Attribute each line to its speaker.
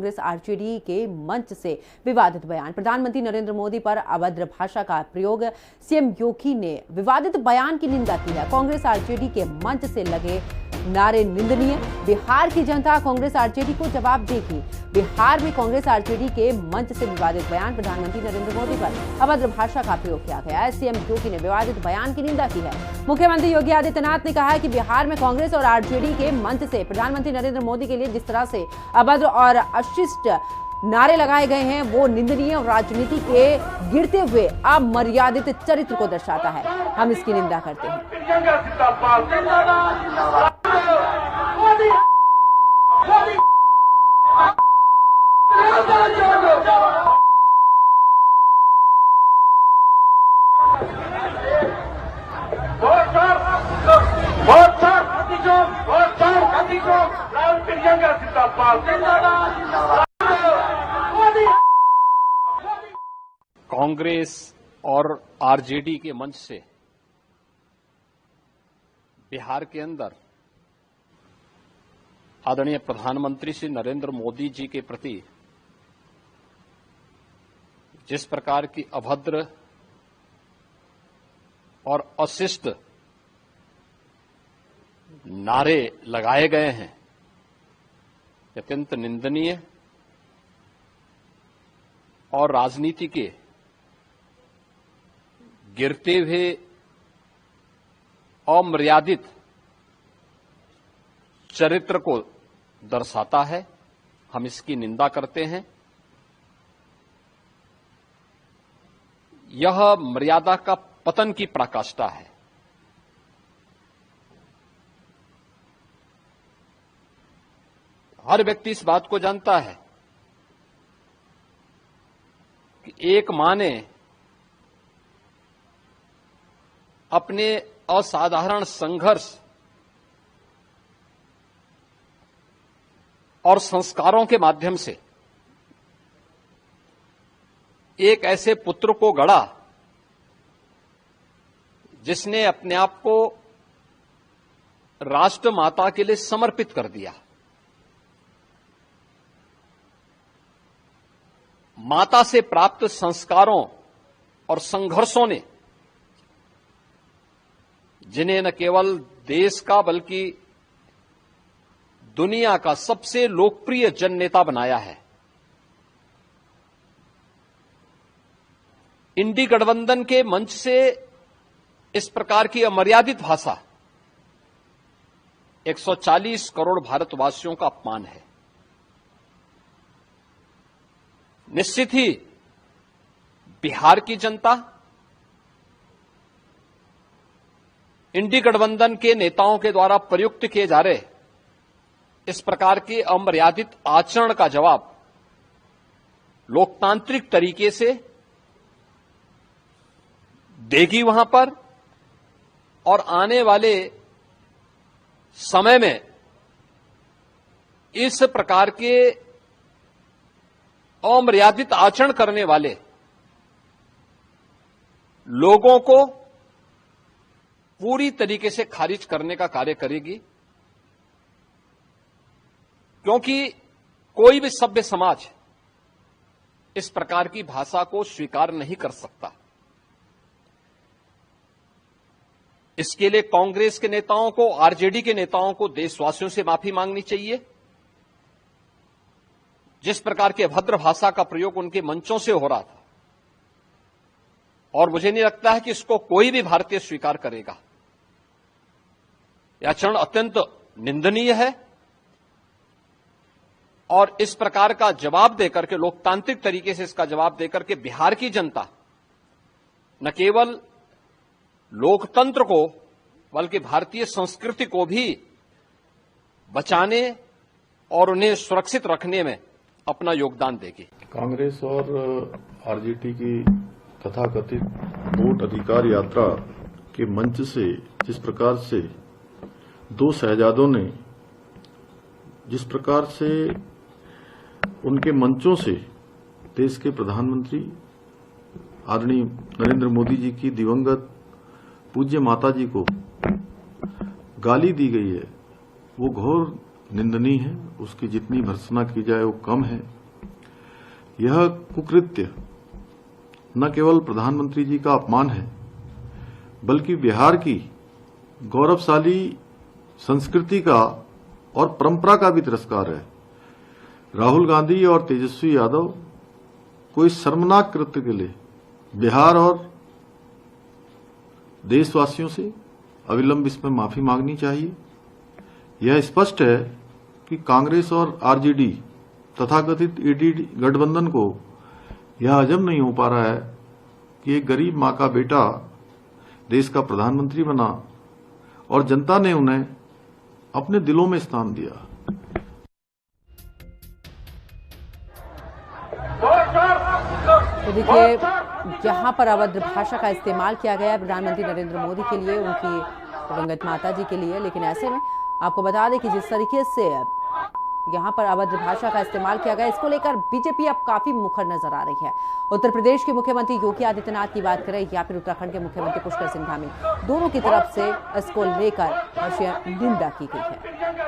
Speaker 1: Congress RJD के मंच से विवादित बयान। प्रधानमंत्री नरेंद्र मोदी पर अभद्र भाषा का प्रयोग। सीएम योगी ने विवादित बयान की निंदा की है। कांग्रेस आरजेडी के मंच से लगे नारे निंदनीय। बिहार की जनता कांग्रेस आरजेडी को जवाब देगी। बिहार में कांग्रेस आरजेडी के मंच से विवादित बयान। प्रधानमंत्री नरेंद्र मोदी पर अभद्र भाषा का प्रयोग किया गया है। सीएम योगी ने विवादित बयान की निंदा की है। मुख्यमंत्री योगी आदित्यनाथ ने कहा है कि बिहार में कांग्रेस और आरजेडी के मंच से प्रधानमंत्री नरेंद्र मोदी के लिए जिस तरह से अभद्र और अशिष्ट नारे लगाए गए हैं वो निंदनीय और राजनीति के गिरते हुए अमर्यादित चरित्र को दर्शाता है। हम इसकी निंदा करते हैं।
Speaker 2: कांग्रेस और आरजेडी के मंच से बिहार के अंदर आदरणीय प्रधानमंत्री श्री नरेंद्र मोदी जी के प्रति जिस प्रकार की अभद्र और अशिष्ट नारे लगाए गए हैं, अत्यंत निंदनीय और राजनीति के गिरते हुए अमर्यादित चरित्र को दर्शाता है। हम इसकी निंदा करते हैं। यह मर्यादा का पतन की पराकाष्ठा है। हर व्यक्ति इस बात को जानता है कि एक मां ने अपने असाधारण संघर्ष और संस्कारों के माध्यम से एक ऐसे पुत्र को गढ़ा जिसने अपने आप को राष्ट्र माता के लिए समर्पित कर दिया। माता से प्राप्त संस्कारों और संघर्षों ने जिन्हें न केवल देश का बल्कि दुनिया का सबसे लोकप्रिय जन नेता बनाया है। इंडी गठबंधन के मंच से इस प्रकार की अमर्यादित भाषा 140 करोड़ भारतवासियों का अपमान है। निश्चित ही बिहार की जनता इंडी गठबंधन के नेताओं के द्वारा प्रयुक्त किए जा रहे इस प्रकार के अमर्यादित आचरण का जवाब लोकतांत्रिक तरीके से देगी वहां पर, और आने वाले समय में इस प्रकार के अमर्यादित आचरण करने वाले लोगों को पूरी तरीके से खारिज करने का कार्य करेगी। क्योंकि कोई भी सभ्य समाज इस प्रकार की भाषा को स्वीकार नहीं कर सकता। इसके लिए कांग्रेस के नेताओं को, आरजेडी के नेताओं को देशवासियों से माफी मांगनी चाहिए। जिस प्रकार की अभद्र भाषा का प्रयोग उनके मंचों से हो रहा था, और मुझे नहीं लगता है कि इसको कोई भी भारतीय स्वीकार करेगा। यह आचरण अत्यंत निंदनीय है, और इस प्रकार का जवाब देकर के, लोकतांत्रिक तरीके से इसका जवाब देकर के बिहार की जनता न केवल लोकतंत्र को बल्कि भारतीय संस्कृति को भी बचाने और उन्हें सुरक्षित रखने में अपना योगदान देगी।
Speaker 3: कांग्रेस और आरजेडी की तथाकथित वोट अधिकार यात्रा के मंच से जिस प्रकार से दो शहजादों ने जिस प्रकार से उनके मंचों से देश के प्रधानमंत्री आदरणीय नरेंद्र मोदी जी की दिवंगत पूज्य माता जी को गाली दी गई है, वो घोर निंदनीय है, उसकी जितनी भर्त्सना की जाए वो कम है। यह कुकृत्य न केवल प्रधानमंत्री जी का अपमान है, बल्कि बिहार की गौरवशाली संस्कृति का और परंपरा का भी तिरस्कार है। राहुल गांधी और तेजस्वी यादव को इस शर्मनाक कृत्य के लिए बिहार और देशवासियों से अविलंब इसमें माफी मांगनी चाहिए। यह स्पष्ट है कि कांग्रेस और आरजेडी तथाकथित ईडी गठबंधन को यह हजम नहीं हो पा रहा है कि एक गरीब मां का बेटा देश का प्रधानमंत्री बना और जनता ने उन्हें अपने दिलों में स्थान दिया।
Speaker 1: तो देखिए, जहां पर अभद्र भाषा का इस्तेमाल किया गया है प्रधानमंत्री नरेंद्र मोदी के लिए, उनकी दिवंगत माता जी के लिए, लेकिन ऐसे में आपको बता दें कि जिस तरीके से यहां पर अभद्र भाषा का इस्तेमाल किया गया, इसको लेकर बीजेपी अब काफी मुखर नजर आ रही है। उत्तर प्रदेश के मुख्यमंत्री योगी आदित्यनाथ की बात करें या फिर उत्तराखंड के मुख्यमंत्री पुष्कर सिंह धामी, दोनों की तरफ से इसको लेकर निंदा की गई है।